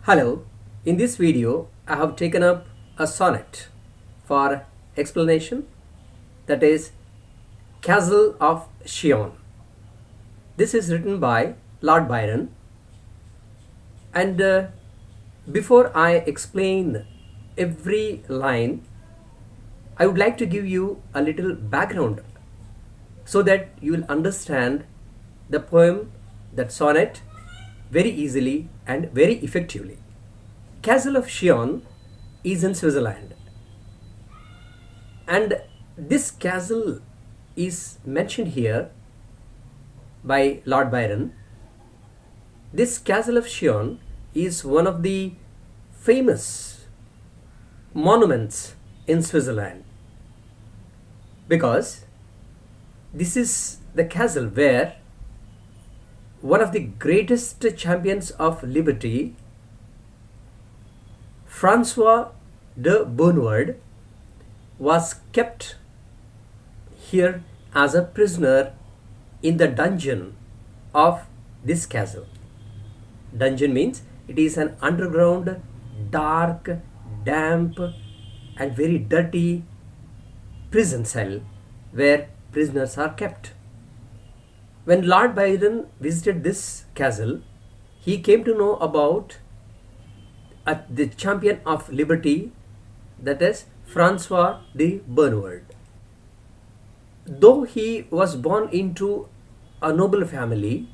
Hello, in this video I have taken up a sonnet for explanation, that is Castle of Chillon. This is written by Lord Byron, and before I explain every line, I would like to give you a little background so that you will understand the poem, that sonnet, very easily and very effectively. Castle of Chillon is in Switzerland, and this castle is mentioned here by Lord Byron. This Castle of Chillon is one of the famous monuments in Switzerland because this is the castle where one of the greatest champions of liberty, Francois de Bonneward, was kept here as a prisoner in the dungeon of this castle. Dungeon means it is an underground, dark, damp and very dirty prison cell where prisoners are kept. When Lord Byron visited this castle, he came to know about the champion of liberty, that is Francois de Bonneward. Though he was born into a noble family,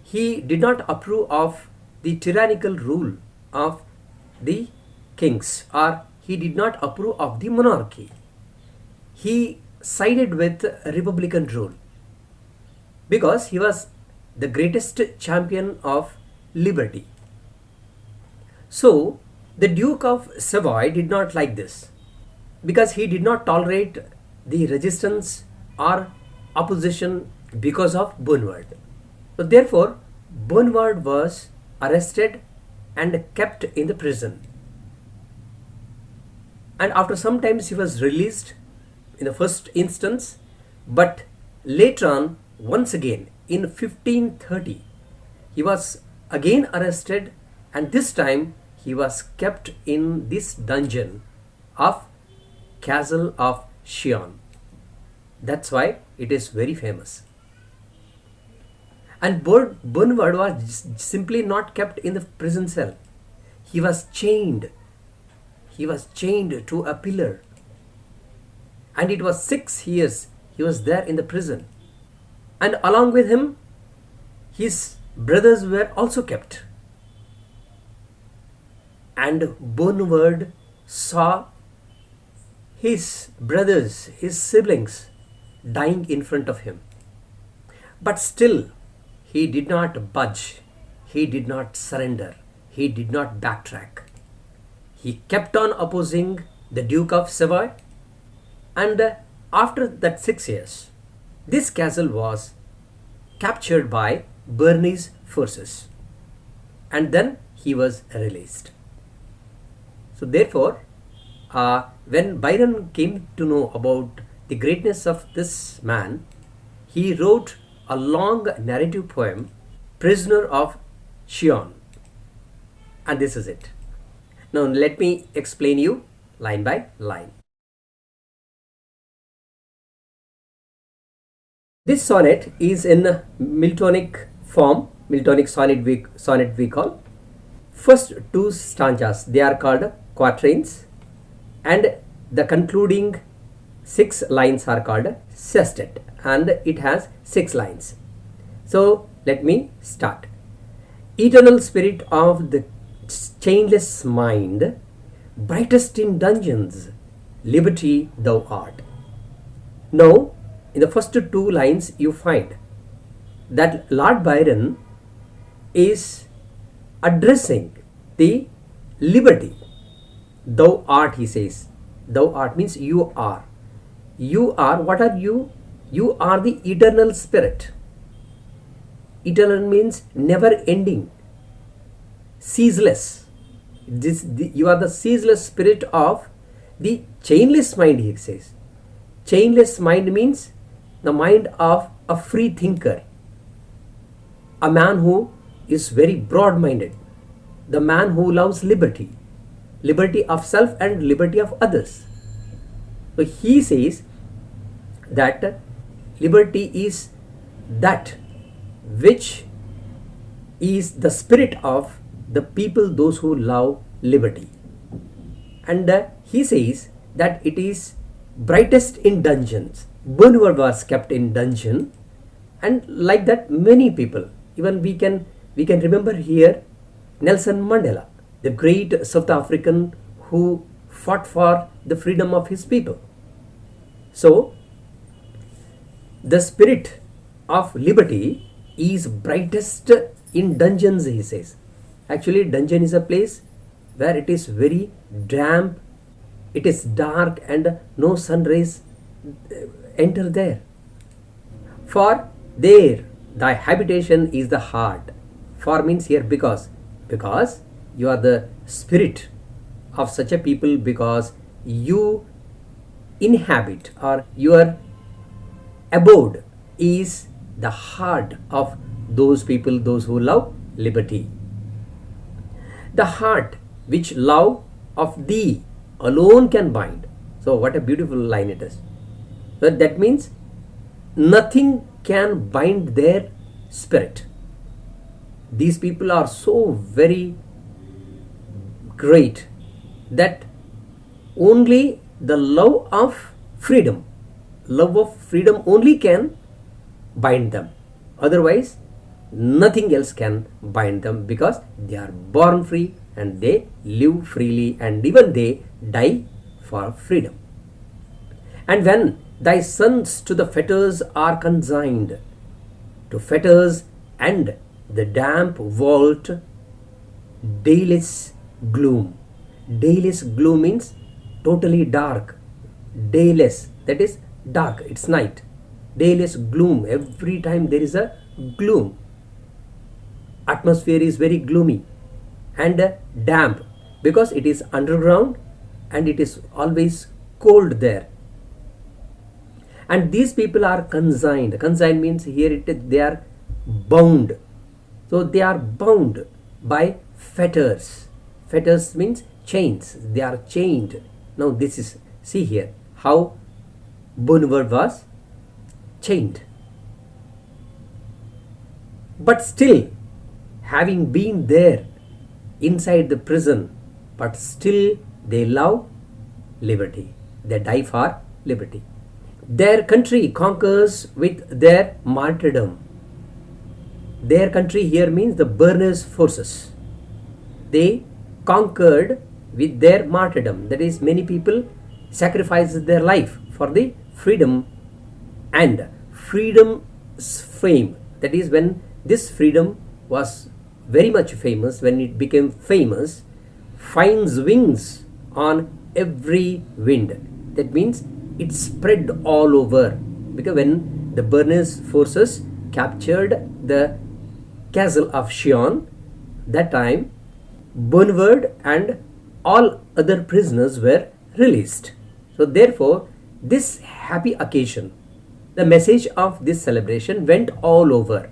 he did not approve of the tyrannical rule of the kings, or he did not approve of the monarchy. He sided with republican rule because he was the greatest champion of liberty. So the Duke of Savoy did not like this because he did not tolerate the resistance or opposition because of Bonneward. So therefore Bonneward was arrested and kept in the prison, and after some time he was released in the first instance, but later on, once again in 1530, he was again arrested, and this time he was kept in this dungeon of Castle of Chillon. That's why it is very famous. And Bonneward was simply not kept in the prison cell. He was chained. He was chained to a pillar. And it was 6 years he was there in the prison. And along with him, his brothers were also kept. And Bonneward saw his brothers, his siblings, dying in front of him. But still, he did not budge. He did not surrender. He did not backtrack. He kept on opposing the Duke of Savoy. And after that 6 years, this castle was captured by Bernese forces, and then he was released. So therefore, when Byron came to know about the greatness of this man, he wrote a long narrative poem, Prisoner of Chillon. And this is it. Now let me explain you line by line. This sonnet is in Miltonic form, Miltonic sonnet we call. First 2 stanzas, they are called quatrains, and the concluding 6 lines are called sestet, and it has 6 lines. So let me start. Eternal spirit of the chainless mind, brightest in dungeons, liberty thou art. Now, in the first 2 lines, you find that Lord Byron is addressing the liberty. Thou art, he says. Thou art means you are. You are, what are you? You are the eternal spirit. Eternal means never ending, ceaseless. You are the ceaseless spirit of the chainless mind, he says. Chainless mind means the mind of a free thinker, a man who is very broad minded, the man who loves liberty, liberty of self and liberty of others. So he says that liberty is that which is the spirit of the people, those who love liberty. And he says that it is brightest in dungeons. Bonward was kept in dungeon, and like that many people. Even we can remember here Nelson Mandela, the great South African who fought for the freedom of his people. So the spirit of liberty is brightest in dungeons, he says. Actually, dungeon is a place where it is very damp, it is dark, and no sun rays enter there. For there thy habitation is the heart. For means here because you are the spirit of such a people, because you inhabit, or your abode is the heart of those people, those who love liberty. The heart which love of thee alone can bind. So what a beautiful line it is. So that means nothing can bind their spirit. These people are so very great that only the love of freedom only can bind them. Otherwise, nothing else can bind them, because they are born free and they live freely, and even they die for freedom. And when thy sons to the fetters are consigned, to fetters and the damp vault, dayless gloom. Dayless gloom means totally dark. Dayless, that is dark, it's night. Dayless gloom, every time there is a gloom. Atmosphere is very gloomy and damp, because it is underground and it is always cold there. And these people are consigned. Consigned means here they are bound. So they are bound by fetters. Fetters means chains. They are chained. Now this is, see here how Bonward was chained. But still, having been there inside the prison, but still they love liberty. They die for liberty. Their country conquers with their martyrdom. Their country here means the burners' forces. They conquered with their martyrdom. That is, many people sacrificed their life for the freedom, and freedom's fame. That is, when this freedom was very much famous, when it became famous, finds wings on every wind. That means it spread all over, because when the burners' forces captured the castle of Chillon, that time Bonward and all other prisoners were released. So therefore, this happy occasion, the message of this celebration went all over.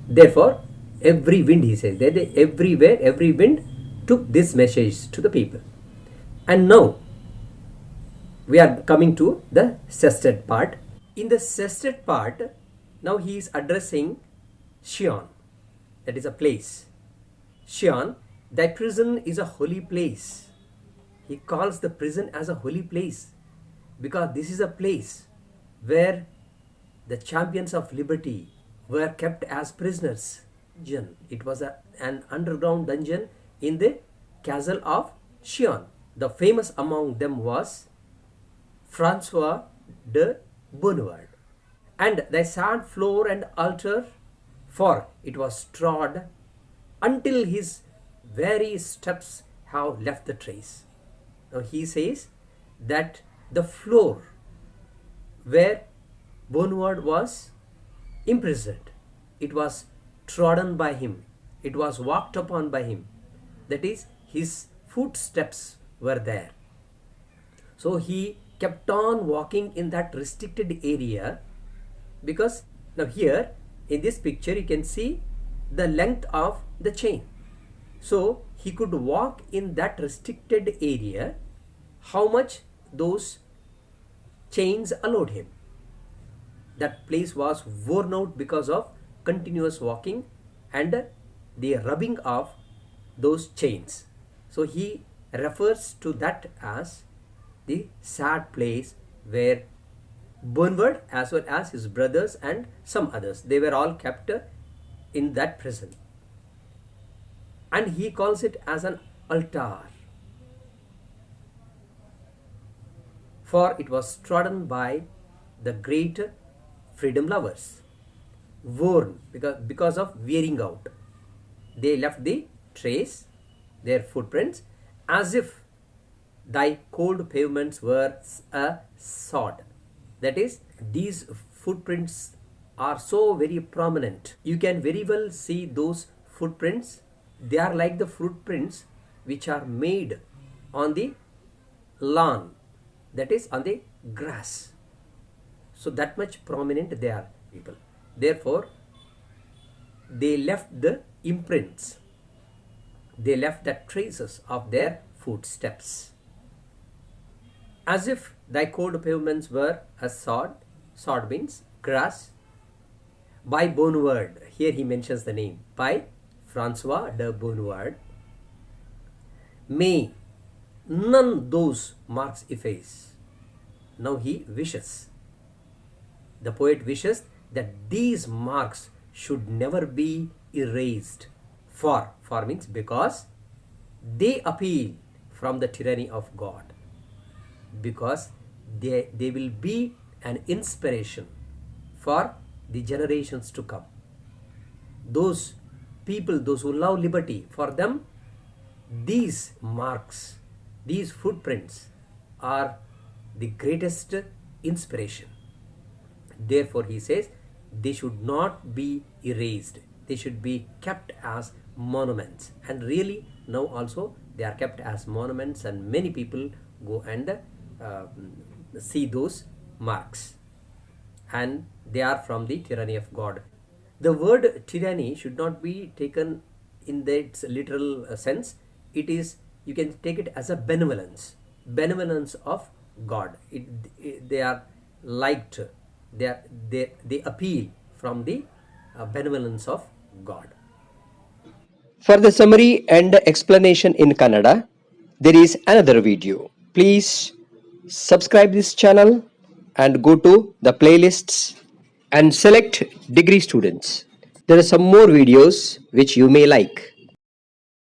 Therefore, every wind, he says, that everywhere, every wind took this message to the people. And now we are coming to the sestet part. In the sestet part, now he is addressing Chillon, that is a place. Chillon, thy prison is a holy place. He calls the prison as a holy place, because this is a place where the champions of liberty were kept as prisoners. It was an underground dungeon in the castle of Chillon. The famous among them was Francois de Bonward. And thy sad floor and altar, for it was trod until his very steps have left the trace. Now he says that the floor where Bonward was imprisoned, it was trodden by him, it was walked upon by him. That is, his footsteps were there. So he kept on walking in that restricted area, because now here in this picture you can see the length of the chain. So he could walk in that restricted area how much those chains allowed him. That place was worn out because of continuous walking and the rubbing of those chains. So he refers to that as the sad place where Bernward as well as his brothers and some others, they were all kept in that prison. And he calls it as an altar, for it was trodden by the great freedom lovers, worn because of wearing out. They left the trace, their footprints, as if thy cold pavements were a sod. That is, these footprints are so very prominent. You can very well see those footprints. They are like the footprints which are made on the lawn, that is on the grass. So that much prominent they are, people. Therefore, they left the imprints. They left the traces of their footsteps. As if thy cold pavements were a sod. Sod means grass. By Bernward, here he mentions the name, by Francois de Bernward. May none those marks efface. Now he wishes, the poet wishes that these marks should never be erased. For means because they appeal from the tyranny of God. Because they will be an inspiration for the generations to come. Those people, those who love liberty, for them these marks, these footprints are the greatest inspiration. Therefore he says they should not be erased. They should be kept as monuments. And really now also they are kept as monuments, and many people go and see those marks, and they are from the tyranny of God. The word tyranny should not be taken in its literal sense. It is, you can take it as a benevolence of God. They are liked, they appeal from the benevolence of God. For the summary and explanation in Kannada, there is another video. Please subscribe this channel and go to the playlists and select degree students. There are some more videos which you may like.